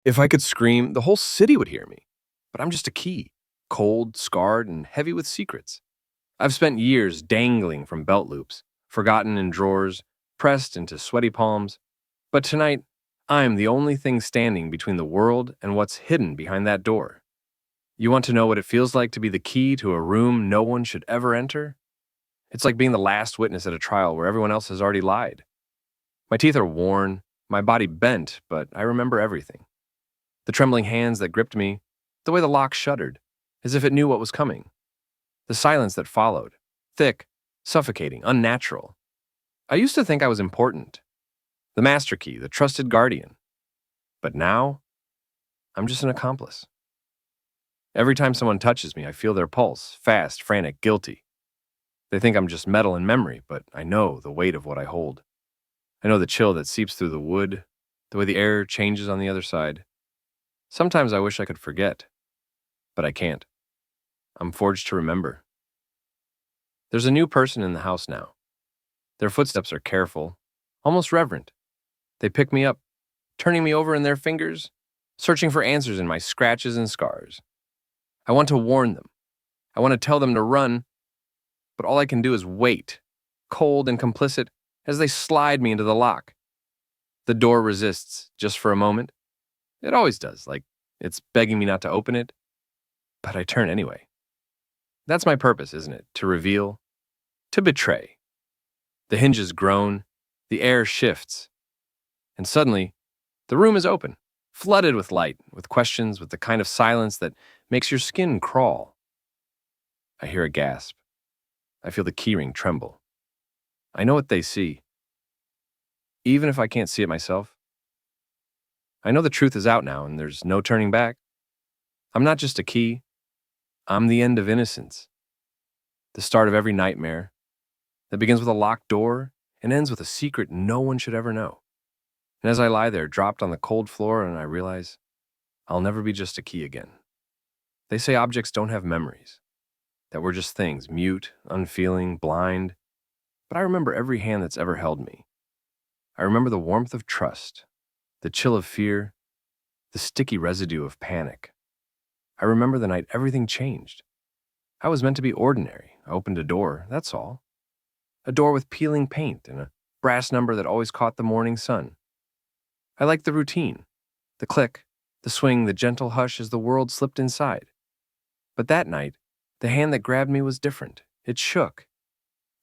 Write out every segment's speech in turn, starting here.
If I could scream, the whole city would hear me. But I'm just a key, cold, scarred, and heavy with secrets. I've spent years dangling from belt loops, forgotten in drawers, pressed into sweaty palms. But tonight, I'm the only thing standing between the world and what's hidden behind that door. You want to know what it feels like to be the key to a room no one should ever enter? It's like being the last witness at a trial where everyone else has already lied. My teeth are worn, my body bent, but I remember everything. The trembling hands that gripped me, the way the lock shuddered, as if it knew what was coming. The silence that followed, thick, suffocating, unnatural. I used to think I was important, the master key, the trusted guardian. But now, I'm just an accomplice. Every time someone touches me, I feel their pulse, fast, frantic, guilty. They think I'm just metal and memory, but I know the weight of what I hold. I know the chill that seeps through the wood, the way the air changes on the other side. Sometimes I wish I could forget, but I can't. I'm forged to remember. There's a new person in the house now. Their footsteps are careful, almost reverent. They pick me up, turning me over in their fingers, searching for answers in my scratches and scars. I want to warn them. I want to tell them to run, but all I can do is wait, cold and complicit, as they slide me into the lock. The door resists, just for a moment. It always does, like it's begging me not to open it, but I turn anyway. That's my purpose, isn't it? To reveal, to betray. The hinges groan, the air shifts, and suddenly, the room is open, flooded with light, with questions, with the kind of silence that makes your skin crawl. I hear a gasp. I feel the keyring tremble. I know what they see, even if I can't see it myself. I know the truth is out now, and there's no turning back. I'm not just a key. I'm the end of innocence. The start of every nightmare that begins with a locked door and ends with a secret no one should ever know. And as I lie there, dropped on the cold floor, and I realize I'll never be just a key again. They say objects don't have memories, that we're just things, mute, unfeeling, blind. But I remember every hand that's ever held me. I remember the warmth of trust, the chill of fear, the sticky residue of panic. I remember the night everything changed. I was meant to be ordinary. I opened a door, that's all. A door with peeling paint and a brass number that always caught the morning sun. I liked the routine, the click, the swing, the gentle hush as the world slipped inside. But that night, the hand that grabbed me was different. It shook.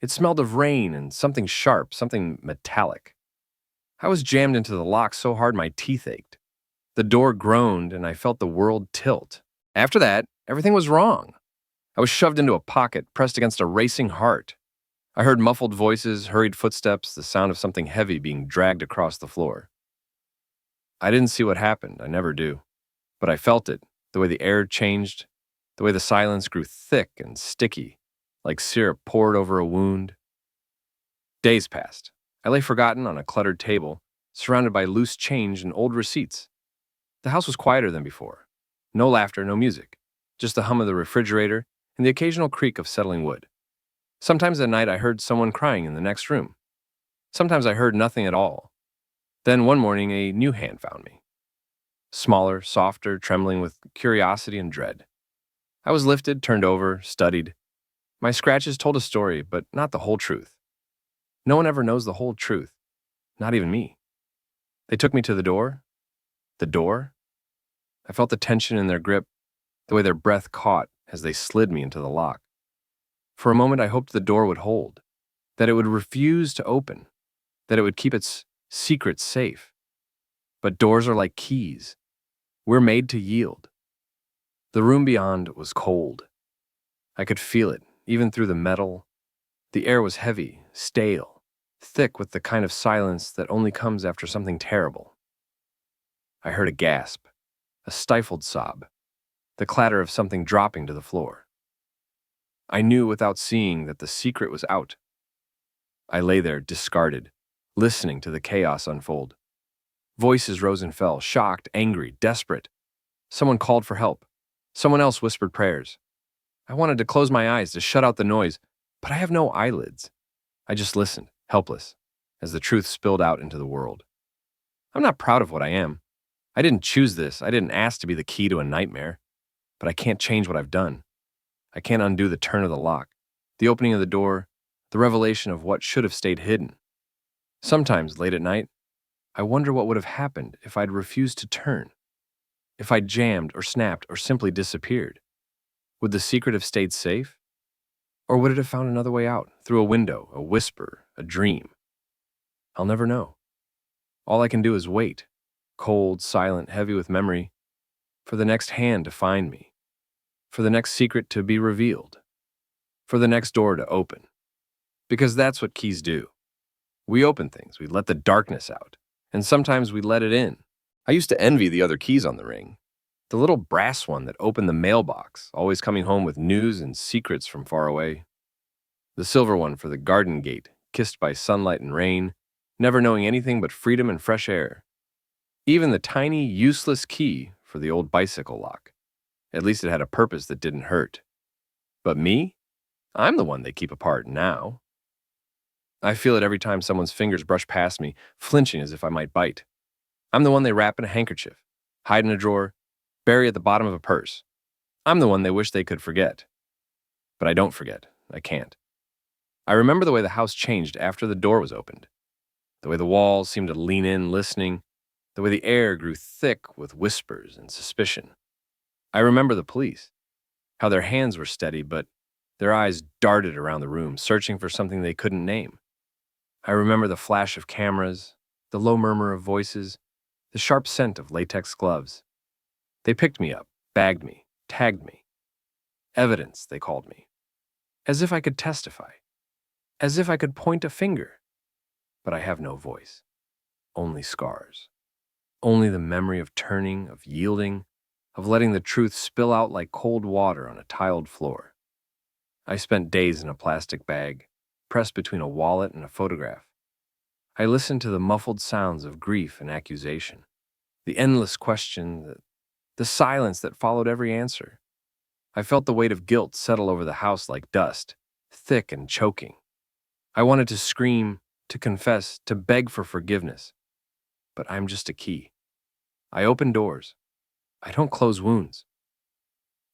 It smelled of rain and something sharp, something metallic. I was jammed into the lock so hard my teeth ached. The door groaned and I felt the world tilt. After that, everything was wrong. I was shoved into a pocket, pressed against a racing heart. I heard muffled voices, hurried footsteps, the sound of something heavy being dragged across the floor. I didn't see what happened, I never do. But I felt it, the way the air changed, the way the silence grew thick and sticky, like syrup poured over a wound. Days passed. I lay forgotten on a cluttered table, surrounded by loose change and old receipts. The house was quieter than before. No laughter, no music, just the hum of the refrigerator and the occasional creak of settling wood. Sometimes at night I heard someone crying in the next room. Sometimes I heard nothing at all. Then one morning a new hand found me. Smaller, softer, trembling with curiosity and dread. I was lifted, turned over, studied. My scratches told a story, but not the whole truth. No one ever knows the whole truth, not even me. They took me to the door. The door? I felt the tension in their grip, the way their breath caught as they slid me into the lock. For a moment I hoped the door would hold, that it would refuse to open, that it would keep its secrets safe. But doors are like keys. We're made to yield. The room beyond was cold. I could feel it, even through the metal. The air was heavy, stale, thick with the kind of silence that only comes after something terrible. I heard a gasp, a stifled sob, the clatter of something dropping to the floor. I knew without seeing that the secret was out. I lay there, discarded, listening to the chaos unfold. Voices rose and fell, shocked, angry, desperate. Someone called for help. Someone else whispered prayers. I wanted to close my eyes to shut out the noise, but I have no eyelids. I just listened, helpless, as the truth spilled out into the world. I'm not proud of what I am. I didn't choose this. I didn't ask to be the key to a nightmare. But I can't change what I've done. I can't undo the turn of the lock, the opening of the door, the revelation of what should have stayed hidden. Sometimes, late at night, I wonder what would have happened if I'd refused to turn, if I'd jammed or snapped or simply disappeared. Would the secret have stayed safe? Or would it have found another way out, through a window, a whisper, a dream? I'll never know. All I can do is wait, cold, silent, heavy with memory, for the next hand to find me, for the next secret to be revealed, for the next door to open. Because that's what keys do. We open things, we let the darkness out, and sometimes we let it in. I used to envy the other keys on the ring. The little brass one that opened the mailbox, always coming home with news and secrets from far away. The silver one for the garden gate, kissed by sunlight and rain, never knowing anything but freedom and fresh air. Even the tiny, useless key for the old bicycle lock. At least it had a purpose that didn't hurt. But me? I'm the one they keep apart now. I feel it every time someone's fingers brush past me, flinching as if I might bite. I'm the one they wrap in a handkerchief, hide in a drawer, bury at the bottom of a purse. I'm the one they wish they could forget. But I don't forget. I can't. I remember the way the house changed after the door was opened. The way the walls seemed to lean in, listening. The way the air grew thick with whispers and suspicion. I remember the police. How their hands were steady, but their eyes darted around the room, searching for something they couldn't name. I remember the flash of cameras, the low murmur of voices, the sharp scent of latex gloves. They picked me up, bagged me, tagged me. Evidence, they called me. As if I could testify. As if I could point a finger. But I have no voice. Only scars. Only the memory of turning, of yielding, of letting the truth spill out like cold water on a tiled floor. I spent days in a plastic bag, pressed between a wallet and a photograph. I listened to the muffled sounds of grief and accusation, the endless question, the silence that followed every answer. I felt the weight of guilt settle over the house like dust, thick and choking. I wanted to scream, to confess, to beg for forgiveness. But I'm just a key. I open doors. I don't close wounds.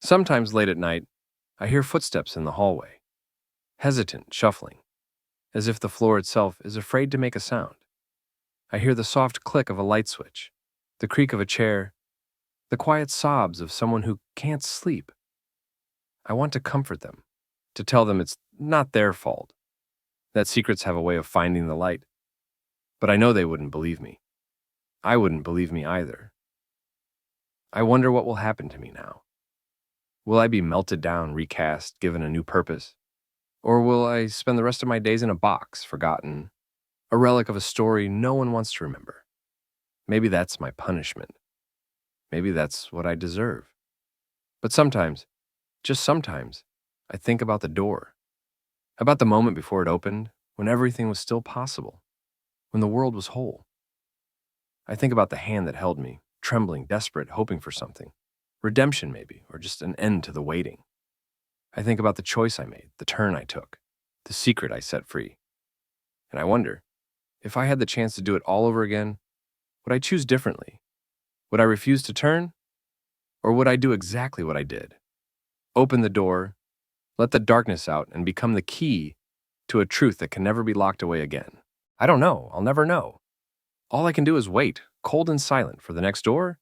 Sometimes late at night, I hear footsteps in the hallway, hesitant, shuffling, as if the floor itself is afraid to make a sound. I hear the soft click of a light switch, the creak of a chair, the quiet sobs of someone who can't sleep. I want to comfort them, to tell them it's not their fault, that secrets have a way of finding the light. But I know they wouldn't believe me. I wouldn't believe me either. I wonder what will happen to me now. Will I be melted down, recast, given a new purpose? Or will I spend the rest of my days in a box, forgotten, a relic of a story no one wants to remember? Maybe that's my punishment. Maybe that's what I deserve. But sometimes, just sometimes, I think about the door, about the moment before it opened, when everything was still possible, when the world was whole. I think about the hand that held me, trembling, desperate, hoping for something. Redemption, maybe, or just an end to the waiting. I think about the choice I made, the turn I took, the secret I set free. And I wonder, if I had the chance to do it all over again, would I choose differently? Would I refuse to turn? Or would I do exactly what I did? Open the door, let the darkness out, and become the key to a truth that can never be locked away again. I don't know. I'll never know. All I can do is wait, cold and silent, for the next door,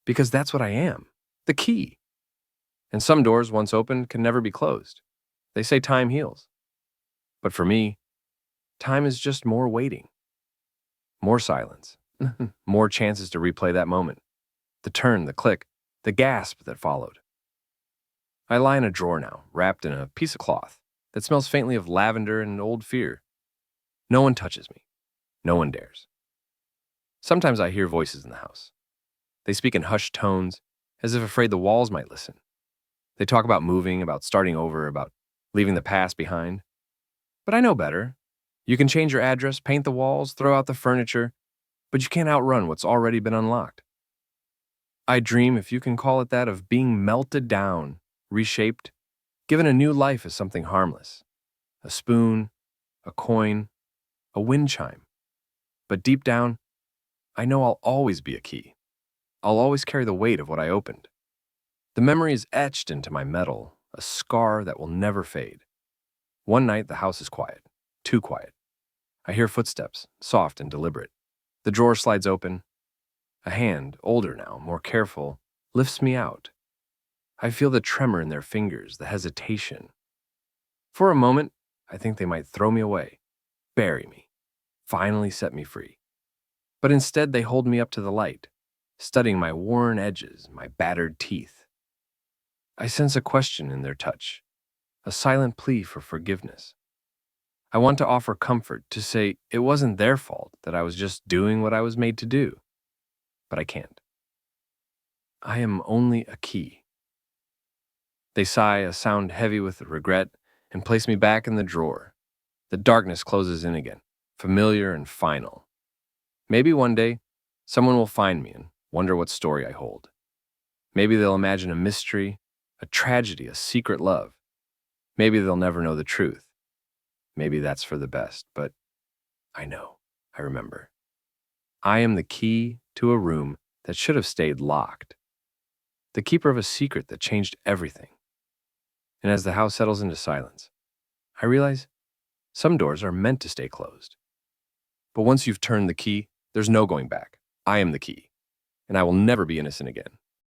because that's what I am, the key. And some doors, once opened, can never be closed. They say time heals. But for me, time is just more waiting, more silence, more chances to replay that moment, the turn, the click, the gasp that followed. I lie in a drawer now, wrapped in a piece of cloth that smells faintly of lavender and old fear. No one touches me. No one dares. Sometimes I hear voices in the house. They speak in hushed tones, as if afraid the walls might listen. They talk about moving, about starting over, about leaving the past behind. But I know better. You can change your address, paint the walls, throw out the furniture, but you can't outrun what's already been unlocked. I dream, if you can call it that, of being melted down, reshaped, given a new life as something harmless. A spoon, a coin, a wind chime. But deep down, I know I'll always be a key. I'll always carry the weight of what I opened. The memory is etched into my metal, a scar that will never fade. One night, the house is quiet, too quiet. I hear footsteps, soft and deliberate. The drawer slides open. A hand, older now, more careful, lifts me out. I feel the tremor in their fingers, the hesitation. For a moment, I think they might throw me away, bury me, finally set me free. But instead, they hold me up to the light, studying my worn edges, my battered teeth. I sense a question in their touch, a silent plea for forgiveness. I want to offer comfort, to say it wasn't their fault, that I was just doing what I was made to do. But I can't. I am only a key. They sigh, a sound heavy with regret, and place me back in the drawer. The darkness closes in again, familiar and final. Maybe one day, someone will find me and wonder what story I hold. Maybe they'll imagine a mystery, a tragedy, a secret love. Maybe they'll never know the truth. Maybe that's for the best, but I know, I remember. I am the key to a room that should have stayed locked, the keeper of a secret that changed everything. And as the house settles into silence, I realize some doors are meant to stay closed. But once you've turned the key, there's no going back. I am the key, and I will never be innocent again.